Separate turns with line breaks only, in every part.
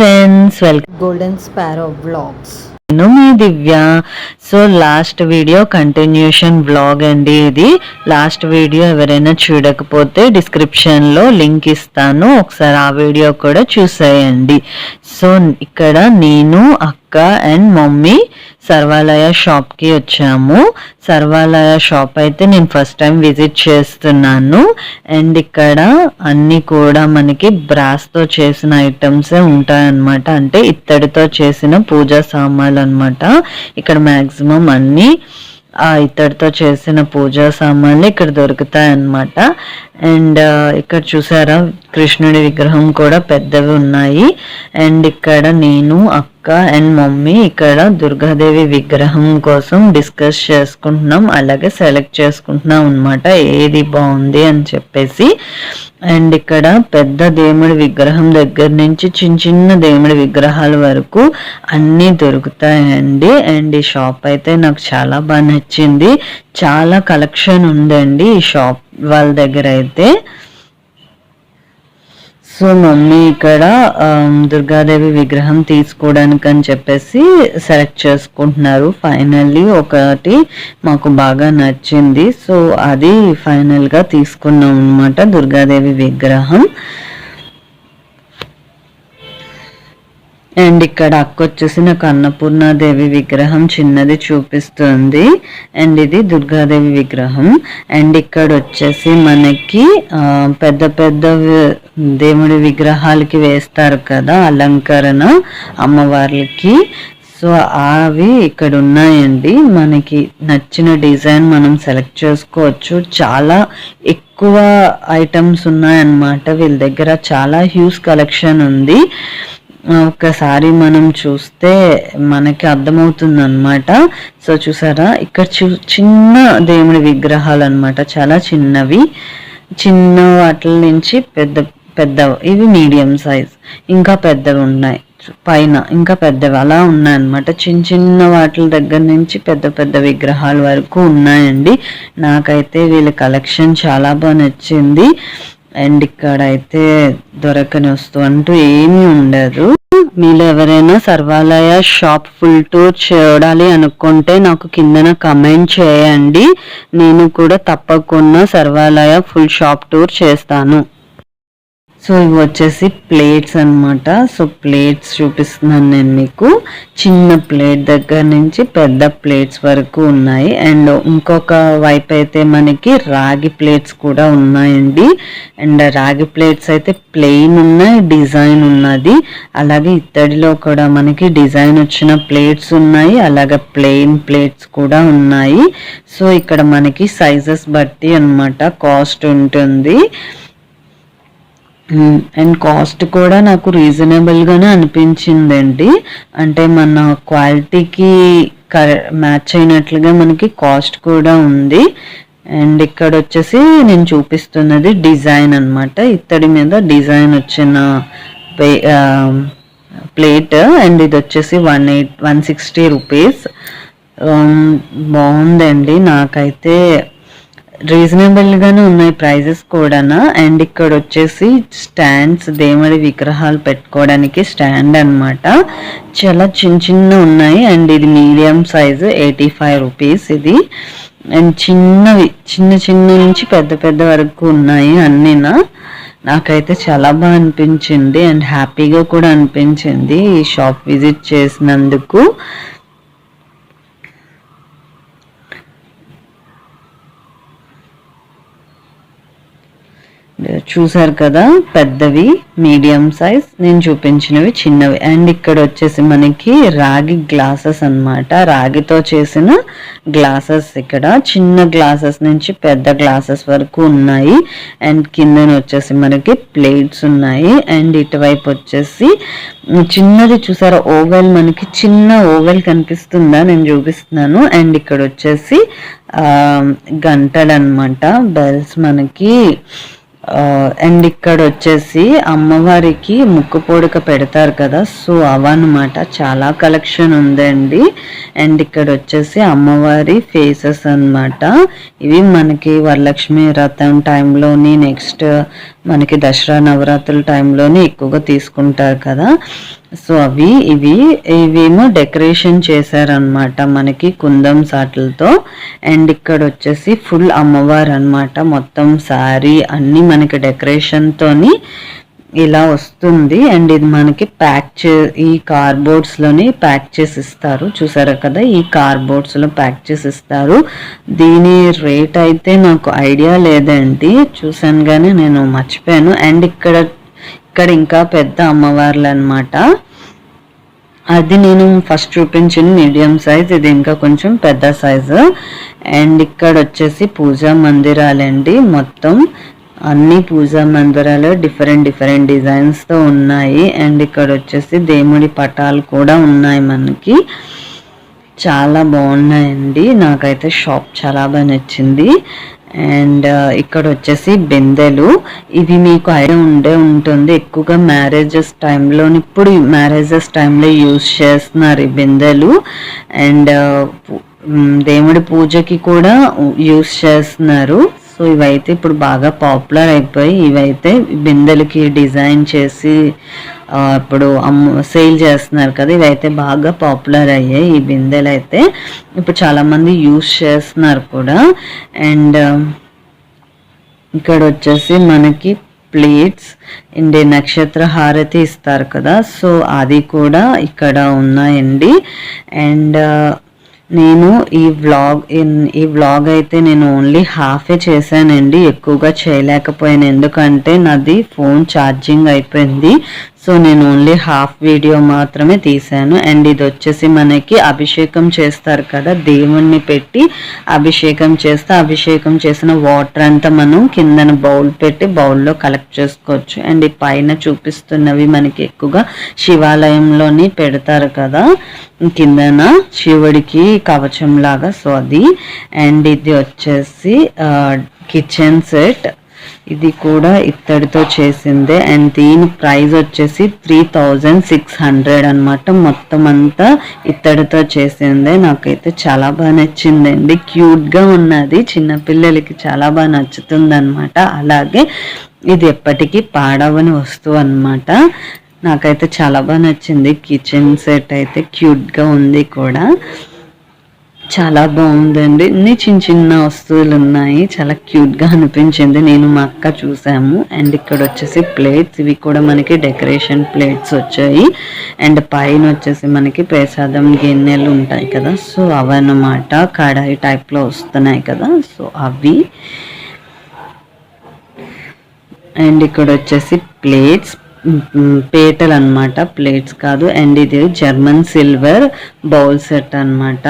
Friends, welcome
Golden Sparrow vlogs.
నేను మీ దివ్య. So last video continuation vlog అండి ఇది. లాస్ట్ వీడియో ఎవరైనా చూడకపోతే డిస్క్రిప్షన్లో లింక్ ఇస్తాను, ఒకసారి ఆ వీడియో కూడా చూసేయండి. సో ఇక్కడ నేను, అక్క అండ్ మమ్మీ సర్వాలయ షాప్కి వచ్చాము. సర్వాలయ షాప్ అయితే నేను ఫస్ట్ టైం విజిట్ చేస్తున్నాను. అండ్ ఇక్కడ అన్నీ కూడా మనకి బ్రాస్తో చేసిన ఐటమ్సే ఉంటాయన్నమాట. అంటే ఇత్తడితో చేసిన పూజా సామాన్లు అనమాట. ఇక్కడ మ్యాక్సిమం అన్నీ ఇత్తడితో చేసిన పూజా సామాన్లు ఇక్కడ దొరుకుతాయి అన్నమాట. అండ్ ఇక్కడ చూసారా కృష్ణుడి విగ్రహం కూడా పెద్దవి ఉన్నాయి. అండ్ ఇక్కడ నేను, అక్క అండ్ మమ్మీ ఇక్కడ దుర్గాదేవి విగ్రహం కోసం డిస్కస్ చేసుకుంటున్నాం, అలాగే సెలెక్ట్ చేసుకుంటున్నాం అనమాట ఏది బాగుంది అని చెప్పేసి. అండ్ ఇక్కడ పెద్ద దేవుడి విగ్రహం దగ్గర నుంచి చిన్న చిన్న దేవుడి విగ్రహాల వరకు అన్నీ దొరుకుతాయండి. అండ్ ఈ షాప్ అయితే నాకు చాలా బాగా నచ్చింది. చాలా కలెక్షన్ ఉందండి ఈ షాప్ వాళ్ళ దగ్గర అయితే. సో మమ్మీ ఇక్కడ దుర్గాదేవి విగ్రహం తీసుకోవడానికి అని చెప్పేసి సెలెక్ట్ చేసుకుంటున్నారు. ఫైనల్లీ ఒకటి మాకు బాగా నచ్చింది, సో అది ఫైనల్గా తీసుకున్నాం అనమాట దుర్గాదేవి విగ్రహం. అండ్ ఇక్కడ అక్క వచ్చేసి నాకు అన్నపూర్ణాదేవి విగ్రహం చిన్నది చూపిస్తుంది. అండ్ ఇది దుర్గాదేవి విగ్రహం. అండ్ ఇక్కడ వచ్చేసి మనకి పెద్ద పెద్ద దేవుడి విగ్రహాలకి వేస్తారు కదా అలంకరణ అమ్మవార్లకి, సో అవి ఇక్కడ ఉన్నాయండి. మనకి నచ్చిన డిజైన్ మనం సెలెక్ట్ చేసుకోవచ్చు. చాలా ఎక్కువ ఐటమ్స్ ఉన్నాయన్నమాట వీళ్ళ దగ్గర. చాలా హ్యూజ్ కలెక్షన్ ఉంది. ఒకసారి మనం చూస్తే మనకి అర్థమవుతుంది అనమాట. సో చూసారా ఇక్కడ చిన్న దేవుడి విగ్రహాలు అనమాట, చాలా చిన్నవి. చిన్న వాటి నుంచి పెద్ద పెద్ద, ఇవి మీడియం సైజ్, ఇంకా పెద్దవి ఉన్నాయి పైన, ఇంకా పెద్దవి అలా ఉన్నాయన్నమాట. చిన్న చిన్న వాటి దగ్గర నుంచి పెద్ద పెద్ద విగ్రహాల వరకు ఉన్నాయండి. నాకైతే వీళ్ళ కలెక్షన్ చాలా బాగా నచ్చింది. అండ్ ఇక్కడ అయితే దొరకని వస్తువు అంటూ ఏమీ ఉండదు. మీలో ఎవరైనా సర్వాలయ షాప్ ఫుల్ టూర్ చూడాలి అనుకుంటే నాకు కిందన కమెంట్ చేయండి, నేను కూడా తప్పకుండా సర్వాలయ ఫుల్ షాప్ టూర్ చేస్తాను. సో ఇవి వచ్చేసి ప్లేట్స్ అనమాట. సో ప్లేట్స్ చూపిస్తున్నాను నేను మీకు. చిన్న ప్లేట్ దగ్గర నుంచి పెద్ద ప్లేట్స్ వరకు ఉన్నాయి. అండ్ ఇంకొక వైపు అయితే మనకి రాగి ప్లేట్స్ కూడా ఉన్నాయండి. అండ్ రాగి ప్లేట్స్ అయితే ప్లెయిన్ ఉన్నాయి, డిజైన్ ఉన్నది. అలాగే ఇత్తడిలో కూడా మనకి డిజైన్ వచ్చిన ప్లేట్స్ ఉన్నాయి, అలాగే ప్లెయిన్ ప్లేట్స్ కూడా ఉన్నాయి. సో ఇక్కడ మనకి సైజెస్ బట్టి అన్నమాట కాస్ట్ ఉంటుంది. అండ్ కాస్ట్ కూడా నాకు రీజనబుల్గానే అనిపించిందండి. అంటే మన క్వాలిటీకి మ్యాచ్ అయినట్లుగా మనకి కాస్ట్ కూడా ఉంది. అండ్ ఇక్కడ వచ్చేసి నేను చూపిస్తున్నది డిజైన్ అనమాట, ఇత్తడి మీద డిజైన్ వచ్చిన ప్లేట్. అండ్ ఇది వచ్చేసి 160 రూపీస్. బాగుందండి, నాకైతే రీజనబుల్గానే ఉన్నాయి ప్రైజెస్ కూడా. అండ్ ఇక్కడ వచ్చేసి స్టాండ్స్, దేవుడి విగ్రహాలు పెట్టుకోవడానికి స్టాండ్ అనమాట. చాలా చిన్న చిన్న ఉన్నాయి. అండ్ ఇది మీడియం సైజు 85 రూపీస్ ఇది. అండ్ చిన్నవి చిన్న చిన్న నుంచి పెద్ద పెద్ద వరకు ఉన్నాయి అన్నీనా. నాకైతే చాలా బాగా అనిపించింది అండ్ హ్యాపీగా కూడా అనిపించింది ఈ షాప్ విజిట్ చేసినందుకు. చూసారు కదా, పెద్దవి మీడియం సైజ్, నేను చూపించినవి చిన్నవి. అండ్ ఇక్కడ వచ్చేసి మనకి రాగి గ్లాసెస్ అన్నమాట, రాగితో చేసిన గ్లాసెస్. ఇక్కడ చిన్న గ్లాసెస్ నుంచి పెద్ద గ్లాసెస్ వరకు ఉన్నాయి. అండ్ కింద వచ్చేసి మనకి ప్లేట్స్ ఉన్నాయి. అండ్ ఇటువైపు వచ్చేసి చిన్నది చూసారా ఓవెల్, మనకి చిన్న ఓవెల్ కనిపిస్తుందా, నేను చూపిస్తున్నాను. అండ్ ఇక్కడ వచ్చేసి గంటలు అన్నమాట, బెల్స్ మనకి. అండ్ ఇక్కడ వచ్చేసి అమ్మవారికి ముక్కు పొడక పెడతారు కదా, సో అవన్నమాట. చాలా కలెక్షన్ ఉందండి. అండ్ ఇక్కడ వచ్చేసి అమ్మవారి ఫేసెస్ అన్నమాట. ఇవి మనకి వరలక్ష్మి వ్రతం టైంలోని, నెక్స్ట్ మనకి దసరా నవరాత్రుల టైంలోని ఎక్కువగా తీసుకుంటారు కదా. సో ఇవేమో డెకరేషన్ చేశారనమాట మనకి కుందం సాట్లతో. అండ్ ఇక్కడ వచ్చేసి ఫుల్ అమ్మవారు అనమాట, మొత్తం శారీ అన్నీ మనకి డెకరేషన్తోని ఇలా వస్తుంది. అండ్ ఇది మనకి ఈ కార్డ్బోర్డ్స్లోని ప్యాక్ చేసి ఇస్తారు, చూసారా కదా, ఈ కార్డ్బోర్డ్స్లో ప్యాక్ చేసి ఇస్తారు. దీని రేట్ అయితే నాకు ఐడియా లేదండి, చూసాను కానీ నేను మర్చిపోయాను. అండ్ ఇక్కడ ఇంకా పెద్ద అమ్మవార్లు అనమాట, అది నేను ఫస్ట్ చూపించిన మీడియం సైజ్, ఇది ఇంకా కొంచెం పెద్ద సైజు. అండ్ ఇక్కడ వచ్చేసి పూజా మందిరాలండి, మొత్తం అన్ని పూజా మందిరాలు డిఫరెంట్ డిజైన్స్తో ఉన్నాయి. అండ్ ఇక్కడ వచ్చేసి దేవుడి పటాలు కూడా ఉన్నాయి మనకి, చాలా బాగున్నాయండి. నాకైతే షాప్ చాలా బాగా నచ్చింది. అండ్ ఇక్కడ వచ్చేసి బిందెలు, ఇవి మీకు ఐడియా ఉంటుంది, ఎక్కువగా మ్యారేజెస్ టైంలో, ఇప్పుడు మ్యారేజెస్ టైంలో యూజ్ చేస్తున్నారు ఈ బిందెలు. అండ్ దేవుడి పూజకి కూడా యూజ్ చేస్తున్నారు. సో ఇవైతే ఇప్పుడు బాగా పాపులర్ అయిపోయి, ఇవైతే బిందెలకి డిజైన్ చేసి ఇప్పుడు సేల్ చేస్తున్నారు కదా, ఇవైతే బాగా పాపులర్ అయ్యాయి ఈ బిందెలు అయితే, ఇప్పుడు చాలామంది యూజ్ చేస్తున్నారు కూడా. అండ్ ఇక్కడ వచ్చేసి మనకి ప్లేట్స్ అండ్ నక్షత్ర హారతి ఇస్తారు కదా, సో అది కూడా ఇక్కడ ఉన్నాయండి. అండ్ నేను ఈ వ్లాగ్ అయితే నేను ఓన్లీ హాఫే చేశానండి, ఎక్కువగా చేయలేకపోయాను, ఎందుకంటే నాది ఫోన్ ఛార్జింగ్ అయిపోయింది. సో నేను ఓన్లీ హాఫ్ వీడియో మాత్రమే తీసాను. అండ్ ఇది వచ్చేసి మనకి అభిషేకం చేస్తారు కదా, దేవుణ్ణి పెట్టి అభిషేకం చేసిన వాటర్ అంతా మనం కిందన బౌల్ పెట్టి బౌల్లో కలెక్ట్ చేసుకోవచ్చు. అండ్ ఈ పైన చూపిస్తున్నవి మనకి ఎక్కువగా శివాలయంలోని పెడతారు కదా, కిందన శివుడికి కవచం లాగా, సో అది. అండ్ ఇది వచ్చేసి కిచెన్ సెట్, ఇది కూడా ఇత్తడితో చేసిందే. అండ్ దీని ప్రైస్ వచ్చేసి 3600 అనమాట, మొత్తం అంతా ఇత్తడితో చేసిందే. నాకైతే చాలా బాగా నచ్చిందండి, క్యూట్గా ఉన్నది, చిన్నపిల్లలకి చాలా బాగా నచ్చుతుంది అనమాట. అలాగే ఇది ఎప్పటికీ పాడవని వస్తువు అనమాట, నాకైతే చాలా బాగా నచ్చింది. కిచెన్ సెట్ అయితే క్యూట్గా ఉంది కూడా, చాలా బాగుందండి. అన్ని చిన్న వస్తువులు ఉన్నాయి, చాలా క్యూట్గా అనిపించింది. నేను మా అక్క చూసాము. అండ్ ఇక్కడ వచ్చేసి ప్లేట్స్, ఇవి కూడా మనకి డెకరేషన్ ప్లేట్స్ వచ్చాయి. అండ్ పైన వచ్చేసి మనకి ప్రసాదం గిన్నెలు ఉంటాయి కదా, సో అవన్నమాట, కడాయి టైప్లో వస్తున్నాయి కదా, సో అవి. అండ్ ఇక్కడ వచ్చేసి ప్లేట్స్, పేటలు అనమాట, ప్లేట్స్ కాదు. అండ్ ఇది జర్మన్ సిల్వర్ బౌల్ సెట్ అనమాట.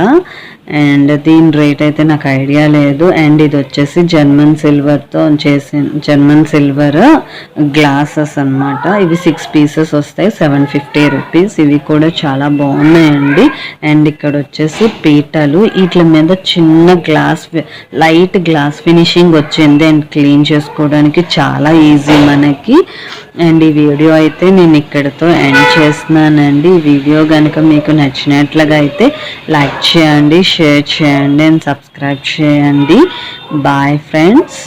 అండ్ దీని రేట్ అయితే నాకు ఐడియా లేదు. అండ్ ఇది వచ్చేసి జర్మన్ సిల్వర్ గ్లాసెస్ అనమాట, ఇవి 6 పీసెస్ వస్తాయి, 750 రూపీస్. ఇవి కూడా చాలా బాగున్నాయండి. అండ్ ఇక్కడ వచ్చేసి పీటలు, వీటి మీద చిన్న లైట్ గ్లాస్ ఫినిషింగ్ వచ్చింది. అండ్ క్లీన్ చేసుకోవడానికి చాలా ఈజీ మనకి. అండ్ ఈ వీడియో అయితే నేను ఇక్కడితో ఎండ్ చేస్తున్నానండి. ఈ వీడియో కనుక మీకు నచ్చినట్లుగా అయితే లైక్ చేయండి, షేర్ చేయండి అండ్ సబ్స్క్రైబ్ చేయండి. Bye friends.